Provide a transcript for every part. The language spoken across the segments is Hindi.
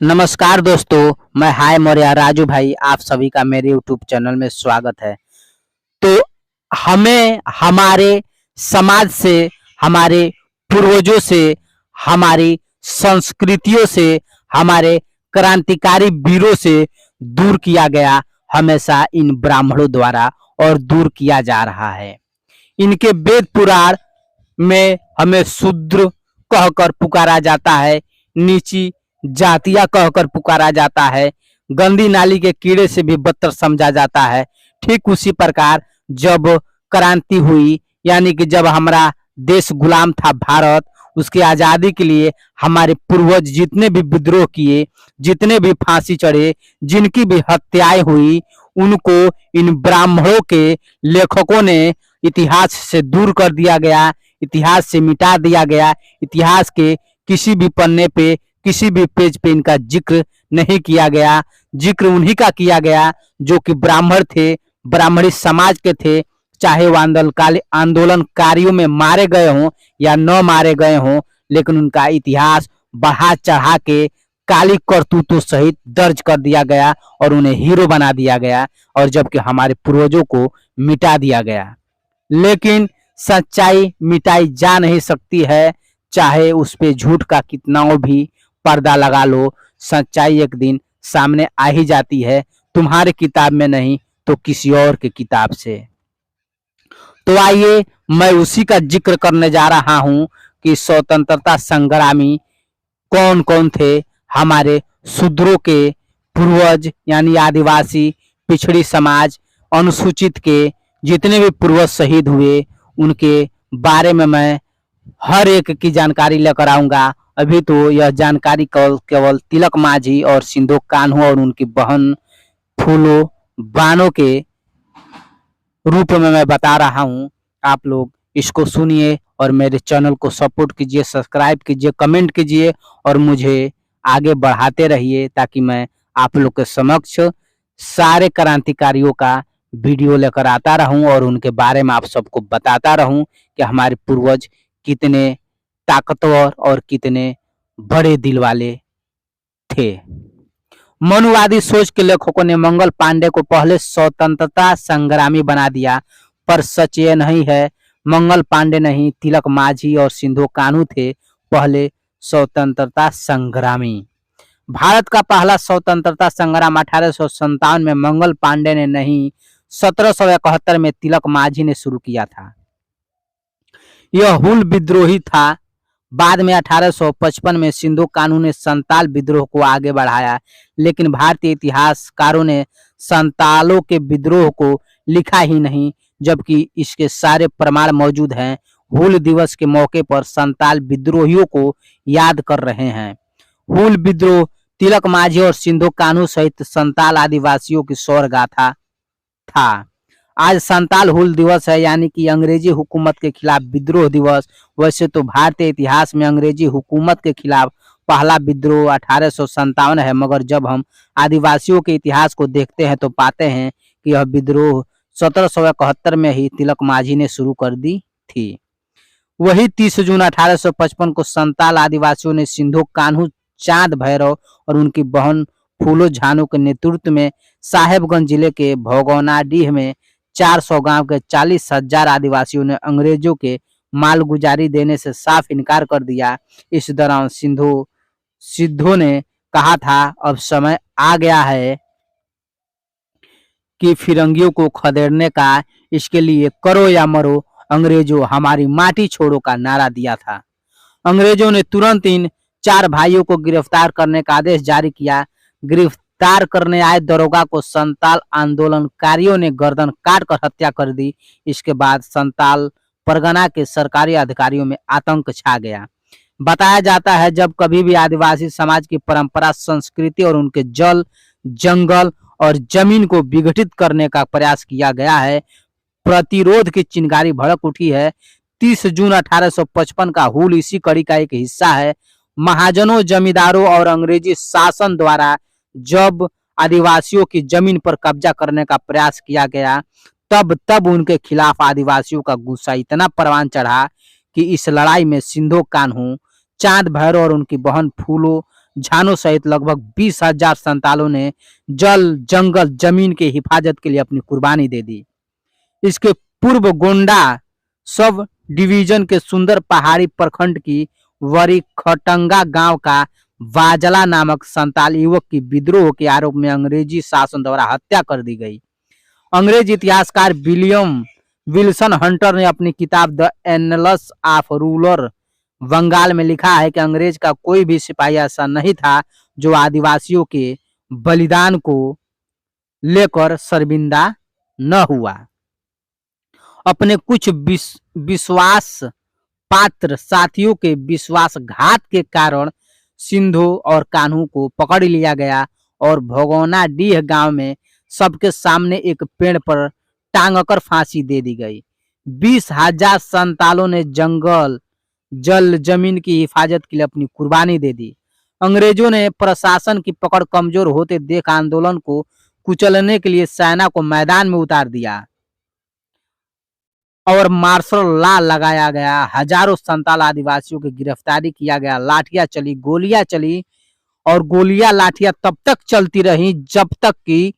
नमस्कार दोस्तों, मैं हाय मौर्य राजू भाई आप सभी का मेरे यूट्यूब चैनल में स्वागत है। तो हमें हमारे समाज से, हमारे पूर्वजों से, हमारी संस्कृतियों से, हमारे क्रांतिकारी वीरों से दूर किया गया हमेशा इन ब्राह्मणों द्वारा और दूर किया जा रहा है। इनके वेद पुराण में हमें शूद्र कहकर पुकारा जाता है, नीची जातियां कहकर पुकारा जाता है, गंदी नाली के कीड़े से भी बदतर समझा जाता है। ठीक उसी प्रकार जब क्रांति हुई, यानी कि जब हमारा देश गुलाम था भारत, उसकी आजादी के लिए हमारे पूर्वज जितने भी विद्रोह किए, जितने भी फांसी चढ़े, जिनकी भी हत्याएं हुई, उनको इन ब्राह्मणों के लेखकों ने इतिहास से दूर कर दिया गया, इतिहास से मिटा दिया गया। इतिहास के किसी भी पन्ने पे, किसी भी पेज पे इनका जिक्र नहीं किया गया। जिक्र उन्हीं का किया गया जो कि ब्राह्मण थे, ब्राह्मणी समाज के थे, चाहे वो आंदोलनकारियों में मारे गए हों या न मारे गए हों, लेकिन उनका इतिहास बढ़ा चढ़ा के काली करतूतों सहित दर्ज कर दिया गया और उन्हें हीरो बना दिया गया, और जबकि हमारे पूर्वजों को मिटा दिया गया। लेकिन सच्चाई मिटाई जा नहीं सकती है, चाहे उस पे झूठ का कितना भी पर्दा लगा लो, सच्चाई एक दिन सामने आ ही जाती है, तुम्हारे किताब में नहीं तो किसी और के किताब से। तो आइए मैं उसी का जिक्र करने जा रहा हूं कि स्वतंत्रता संग्रामी कौन कौन थे। हमारे शूद्रों के पूर्वज यानी आदिवासी, पिछड़ी समाज, अनुसूचित के जितने भी पूर्वज शहीद हुए, उनके बारे में मैं हर एक की जानकारी लेकर आऊंगा। अभी तो यह जानकारी केवल तिलक माझी और सिंधु कान्हू और उनकी बहन फूलो बानो के रूप में मैं बता रहा हूं। आप लोग इसको सुनिए और मेरे चैनल को सपोर्ट कीजिए, सब्सक्राइब कीजिए, कमेंट कीजिए और मुझे आगे बढ़ाते रहिए, ताकि मैं आप लोग के समक्ष सारे क्रांतिकारियों का वीडियो लेकर आता रहूं और उनके बारे में आप सबको बताता रहूं कि हमारे पूर्वज कितने ताकतवर और कितने बड़े दिल वाले थे। मनुवादी सोच के लेखकों ने मंगल पांडे को पहले स्वतंत्रता संग्रामी बना दिया, पर सच ये नहीं है। मंगल पांडे नहीं, तिलक माझी और सिंधु कान्हू थे पहले स्वतंत्रता संग्रामी। भारत का पहला स्वतंत्रता संग्राम 1857 में मंगल पांडे ने नहीं, 1771 में तिलक माझी ने शुरू किया था। यह हुल विद्रोही था। बाद में 1855 में सिंधु कान्हू ने संताल विद्रोह को आगे बढ़ाया, लेकिन भारतीय इतिहासकारों ने संतालों के विद्रोह को लिखा ही नहीं, जबकि इसके सारे प्रमाण मौजूद हैं। हूल दिवस के मौके पर संताल विद्रोहियों को याद कर रहे हैं। हूल विद्रोह तिलक माझी और सिंधु कान्हू सहित संताल आदिवासियों की शौर्य गाथा था। आज संताल हुल दिवस है, यानी कि अंग्रेजी हुकूमत के खिलाफ विद्रोह दिवस। वैसे तो भारतीय इतिहास में अंग्रेजी हुकूमत के खिलाफ पहला विद्रोह 1857 है, मगर जब हम आदिवासियों के इतिहास को देखते हैं तो पाते हैं कि यह विद्रोह 1771 में ही तिलक माझी ने शुरू कर दी थी। वही 30 जून 1855 को संताल आदिवासियों ने सिंधु कान्हू, चांद भैरव और उनकी बहन फूलो झानू के नेतृत्व में साहेबगंज जिले के भगौनाडीह में 400 गांव के 40,000 आदिवासियों ने अंग्रेजों के मालगुजारी देने से साफ इनकार कर दिया। इस दौरान सिद्धू ने कहा था, अब समय आ गया है कि फिरंगियों को खदेड़ने का, इसके लिए करो या मरो, अंग्रेजों हमारी माटी छोड़ो का नारा दिया था। अंग्रेजों ने तुरंत इन 4 भाइयों को गिरफ्तार करने का आदेश जारी किया। गिरफ्तार करने आए दरोगा को संताल आंदोलनकारियों ने गर्दन काटकर हत्या कर दी। इसके बाद संताल परगना के सरकारी अधिकारियों में आतंक छा गया। बताया जाता है, जब कभी भी आदिवासी समाज की परंपरा, संस्कृति और उनके जल, जंगल और जमीन को विघटित करने का प्रयास किया गया है, प्रतिरोध की चिंगारी भड़क उठी है। 30 जून 1855 का हूल इसी कड़ी का एक हिस्सा है। महाजनों, जमींदारों और अंग्रेजी शासन द्वारा जब आदिवासियों की जमीन पर कब्जा करने का प्रयास किया गया, तब उनके खिलाफ आदिवासियों का गुस्सा इतना परवान चढ़ा कि इस लड़ाई में सिंधु कान्हू, चांद भैरव और उनकी बहन फूलो झानो सहित लगभग 20,000 संतालों ने जल, जंगल, जमीन के हिफाजत के लिए अपनी कुर्बानी दे दी। इसके पूर्व गोंडा सब डिवीजन के सुंदर पहाड़ी प्रखंड की वरी खटंगा गांव का वाजला नामक संताल युवक की विद्रोह के आरोप में अंग्रेजी शासन द्वारा हत्या कर दी गई। अंग्रेज इतिहासकार विलियम विल्सन हंटर ने अपनी किताब the annals of rural Bengal में लिखा है कि अंग्रेज का कोई भी सिपाही ऐसा नहीं था जो आदिवासियों के बलिदान को लेकर शर्मिंदा न हुआ। अपने कुछ विश्वास पात्र साथियों के विश्वासघात के कारण सिंधु और कान्हू को पकड़ लिया गया और भगोना डीह गांव में सबके सामने एक पेड़ पर टांगकर फांसी दे दी गई। 20,000 संतालों ने जंगल, जल, जमीन की हिफाजत के लिए अपनी कुर्बानी दे दी। अंग्रेजों ने प्रशासन की पकड़ कमजोर होते देख आंदोलन को कुचलने के लिए सेना को मैदान में उतार दिया और मार्शल लॉ लगाया गया। हजारों संताल आदिवासियों की गिरफ्तारी किया गया। लाठियां चली, गोलियां चली और गोलियां लाठियां तब तक चलती रही जब तक कि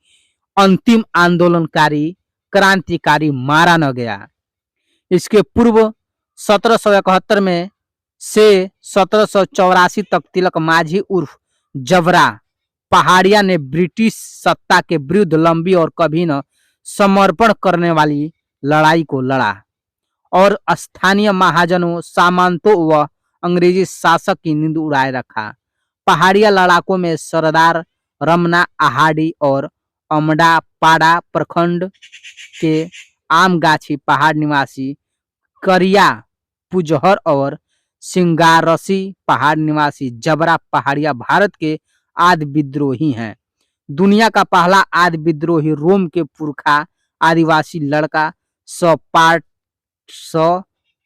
अंतिम आंदोलनकारी क्रांतिकारी मारा न गया। इसके पूर्व 1771 में से 1784 तक तिलक माझी उर्फ जबरा पहाड़िया ने ब्रिटिश सत्ता के विरुद्ध लंबी और कभी न समर्पण करने वाली लड़ाई को लड़ा और स्थानीय महाजनों, सामंतों व अंग्रेजी शासक की नींद उड़ाए रखा। पहाड़िया लड़ाकों में सरदार रमना आहाडी और अमडा पाड़ा प्रखंड के आमगाछी पहाड़ निवासी करिया पुजहर और सिंगारसी पहाड़ निवासी जबरा पहाड़िया भारत के आदि विद्रोही हैं। दुनिया का पहला आदि विद्रोही रोम के पुरखा आदिवासी लड़का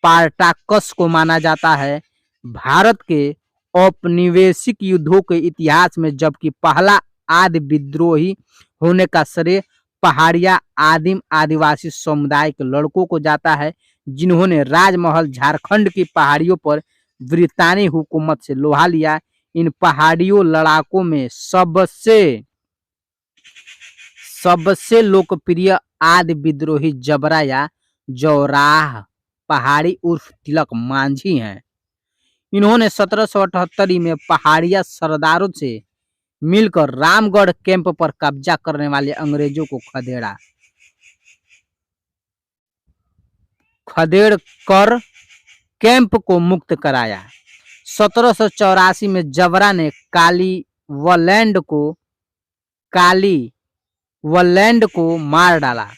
स्पार्टाकस को माना जाता है। भारत के औपनिवेशिक युद्धों के इतिहास में जबकि पहला आदि विद्रोही होने का श्रेय पहाड़िया आदिम आदिवासी समुदाय के लड़कों को जाता है, जिन्होंने राजमहल झारखंड की पहाड़ियों पर ब्रितानी हुकूमत से लोहा लिया। इन पहाड़ियों लड़ाकों में सबसे लोकप्रिय आदि विद्रोही जबरा या जौराह पहाड़ी उर्फ तिलक मांझी हैं। इन्होंने 1778 में पहाड़िया सरदारों से मिलकर रामगढ़ कैंप पर कब्जा करने वाले अंग्रेजों को खदेड़ कर कैंप को मुक्त कराया। 1784 में जबरा ने कालीवलैंड को मार डाला।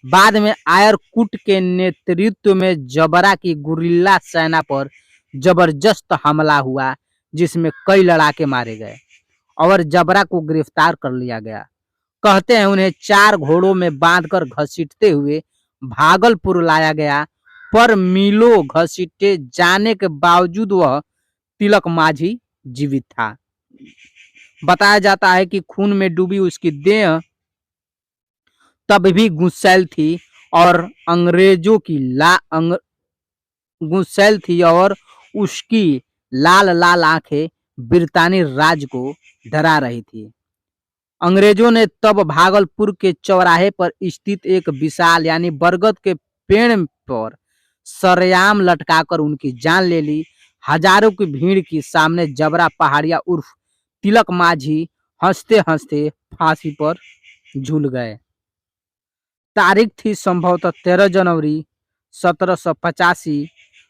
बाद में आयरकुट के नेतृत्व में जबरा की गुरिल्ला सेना पर जबरदस्त हमला हुआ, जिसमें कई लड़ाके मारे गए और जबरा को गिरफ्तार कर लिया गया। कहते हैं उन्हें 4 घोड़ों में बांधकर घसीटते हुए भागलपुर लाया गया, पर मीलों घसीटे जाने के बावजूद वह तिलक माझी जीवित था। बताया जाता है कि खून में डूबी उसकी देह तब भी गुस्सैल थी और उसकी लाल लाल आंखें ब्रितानी राज को डरा रही थी। अंग्रेजों ने तब भागलपुर के चौराहे पर स्थित एक विशाल यानी बरगद के पेड़ पर सरेआम लटकाकर उनकी जान ले ली। हजारों की भीड़ के सामने जबरा पहाड़िया उर्फ तिलक माझी हंसते हंसते फांसी पर झूल गए। तारीख थी संभवतः 13 जनवरी 1785।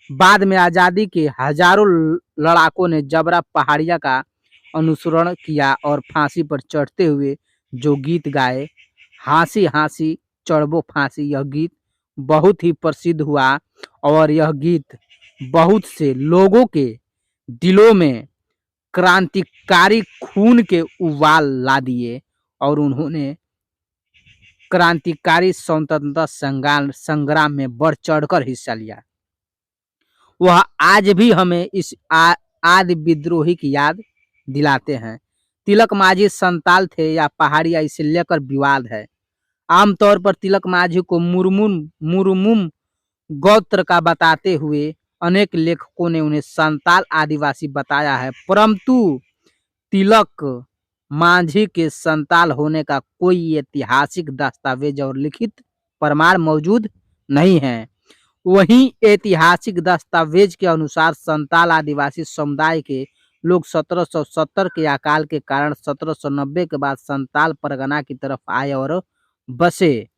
बाद में आजादी के हजारों लड़ाकों ने जबरा पहाड़िया का अनुसरण किया और फांसी पर चढ़ते हुए जो गीत गाए, हांसी हांसी चढ़बो फांसी, यह गीत बहुत ही प्रसिद्ध हुआ और यह गीत बहुत से लोगों के दिलों में क्रांतिकारी खून के उबाल ला दिए और उन्होंने क्रांतिकारी स्वतंत्रता संग्राम में बढ़ चढ़कर हिस्सा लिया। वह आज भी हमें इस आदि विद्रोही की याद दिलाते हैं। तिलक माझी संताल थे या पहाड़िया, इसे लेकर विवाद है। आमतौर पर तिलक माझी को मुरुमुम गोत्र का बताते हुए अनेक लेखकों ने उन्हें संताल आदिवासी बताया है, परंतु तिलक मांझी के संताल होने का कोई ऐतिहासिक दस्तावेज और लिखित प्रमाण मौजूद नहीं है। वहीं ऐतिहासिक दस्तावेज के अनुसार संताल आदिवासी समुदाय के लोग 1770 के अकाल के कारण 1790 के बाद संताल परगना की तरफ आए और बसे।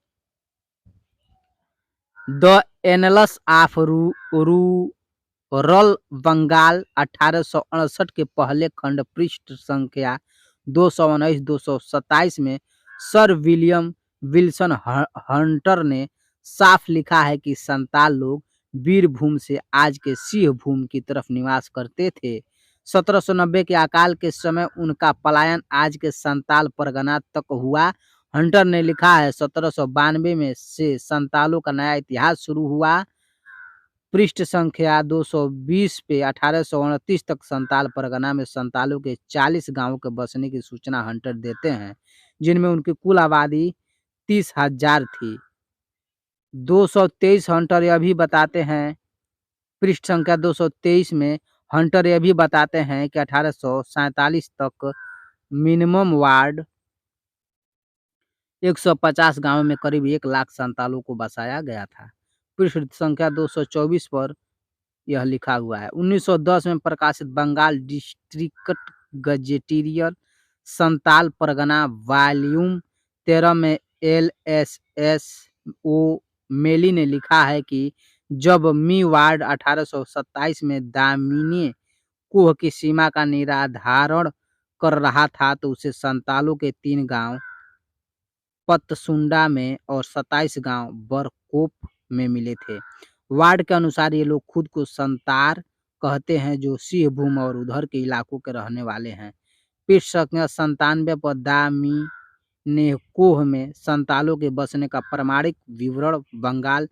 The annals of rural Bengal 1868 के पहले खंड पृष्ठ संख्या 219-227 में सर विलियम विल्सन हंटर ने साफ लिखा है कि संताल लोग वीरभूम से आज के सिंहभूम की तरफ निवास करते थे। 1790 के अकाल के समय उनका पलायन आज के संताल परगना तक हुआ। हंटर ने लिखा है 1792 में से संतालों का नया इतिहास शुरू हुआ। पृष्ठ संख्या 220 पे 1829 तक संताल परगना में संतालों के 40 गांवों के बसने की सूचना हंटर देते हैं, जिनमें उनकी कुल आबादी 30,000 थी। 223 हंटर यह भी बताते हैं, पृष्ठ संख्या 223 में हंटर यह भी बताते हैं कि 1847 तक मिनिमम वार्ड 150 गांवों में करीब 1 लाख संतालों को बसाया गया था। पृष्ठ संख्या 224 पर यह लिखा हुआ है। 1910 में प्रकाशित Bengal district gazetteer Santal Pargana volume 13 में LSSO मेली ने लिखा है कि जब मी वार्ड 1827 में दामिनी कोह की सीमा का निर्धारण कर रहा था तो उसे संतालों के 3 गांव पतसुंडा में और 27 गांव बरकोप में मिले थे। वार्ड के अनुसार ये लोग खुद को संतार कहते हैं, जो सिंहभूम और उधर के इलाकों के रहने वाले हैं। पृष्ठ संख्या 97 पर दामिनी कोह में संतालों के बसने का प्रमाणिक विवरण बंगाल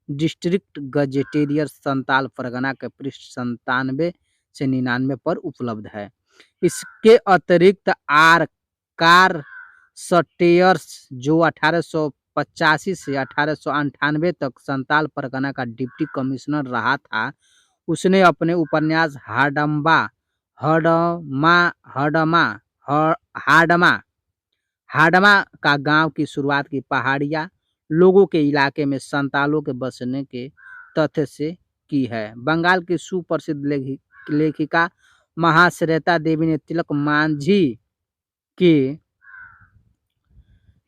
डिस्ट्रिक्ट गजेटियर संताल परगना के पृष्ठ 97 से 99 पर उपलब्ध है। इसके अतिरिक्त आर स्टेयर्स जो 1885 से 1898 तक संताल परगना का डिप्टी कमिश्नर रहा था, उसने अपने उपन्यास हाडमा का गांव की शुरुआत की पहाड़िया लोगों के इलाके में संतालों के बसने के तथ्य से की है। बंगाल की सुप्रसिद्ध लेखिका महाश्वेता देवी ने तिलक मांझी के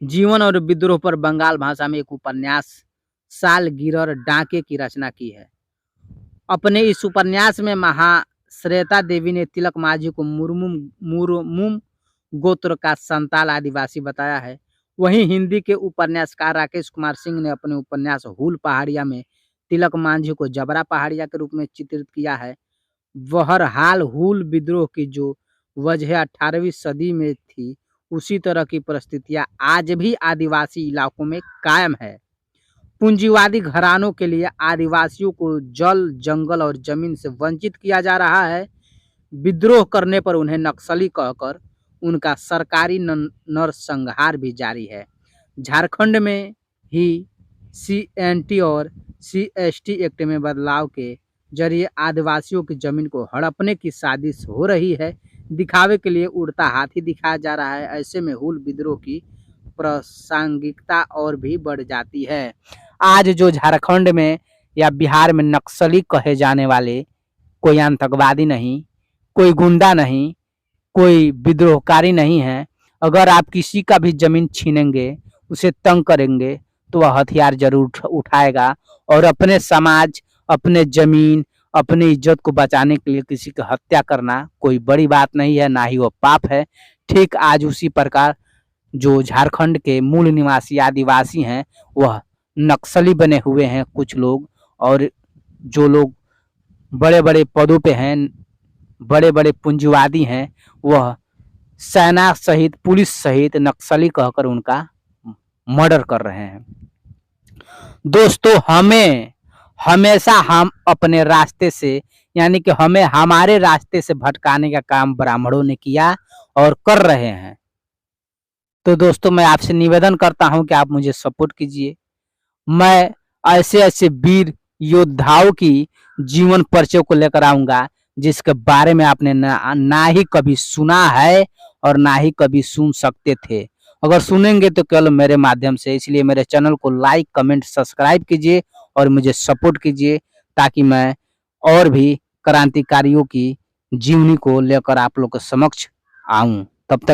जीवन और विद्रोह पर बंगाल भाषा में एक उपन्यास सालगिरह डाके की रचना की है। अपने इस उपन्यास में महाश्वेता देवी ने तिलक मांझी को मुर्मुम गोत्र का संताल आदिवासी बताया है। वहीं हिंदी के उपन्यासकार राकेश कुमार सिंह ने अपने उपन्यास हुल पहाड़िया में तिलक मांझी को जबरा पहाड़िया के रूप में चित्रित किया है। बहरहाल हुल विद्रोह की जो वजह 18वीं सदी में थी, उसी तरह की परिस्थितियां आज भी आदिवासी इलाकों में कायम है। पूंजीवादी घरानों के लिए आदिवासियों को जल, जंगल और जमीन से वंचित किया जा रहा है। विद्रोह करने पर उन्हें नक्सली कहकर उनका सरकारी नरसंहार भी जारी है। झारखंड में ही CNT और CST एक्ट में बदलाव के जरिए आदिवासियों की जमीन को हड़पने की साजिश हो रही है। दिखावे के लिए उड़ता हाथी दिखाया जा रहा है। ऐसे में हुल विद्रोह की प्रासंगिकता और भी बढ़ जाती है। आज जो झारखंड में या बिहार में नक्सली कहे जाने वाले कोई आतंकवादी नहीं, कोई गुंडा नहीं, कोई विद्रोहकारी नहीं है। अगर आप किसी का भी जमीन छीनेंगे, उसे तंग करेंगे, तो वह हथियार जरूर उठाएगा और अपने समाज, अपने जमीन, अपनी इज्जत को बचाने के लिए किसी की हत्या करना कोई बड़ी बात नहीं है, ना ही वो पाप है। ठीक आज उसी प्रकार जो झारखंड के मूल निवासी आदिवासी हैं, वह नक्सली बने हुए हैं कुछ लोग, और जो लोग बड़े बड़े पदों पे हैं, बड़े बड़े पूंजीवादी हैं, वह सेना सहित, पुलिस सहित नक्सली कहकर उनका मर्डर कर रहे हैं। दोस्तों, हमें हमेशा हम अपने रास्ते से, यानी कि हमें हमारे रास्ते से भटकाने का काम ब्राह्मणों ने किया और कर रहे हैं। तो दोस्तों, मैं आपसे निवेदन करता हूं कि आप मुझे सपोर्ट कीजिए। मैं ऐसे ऐसे वीर योद्धाओं की जीवन परिचय को लेकर आऊंगा जिसके बारे में आपने ना ही कभी सुना है और ना ही कभी सुन सकते थे। अगर सुनेंगे तो केवल मेरे माध्यम से, इसलिए मेरे चैनल को लाइक, कमेंट, सब्सक्राइब कीजिए और मुझे सपोर्ट कीजिए, ताकि मैं और भी क्रांतिकारियों की जीवनी को लेकर आप लोग के समक्ष आऊं। तब तक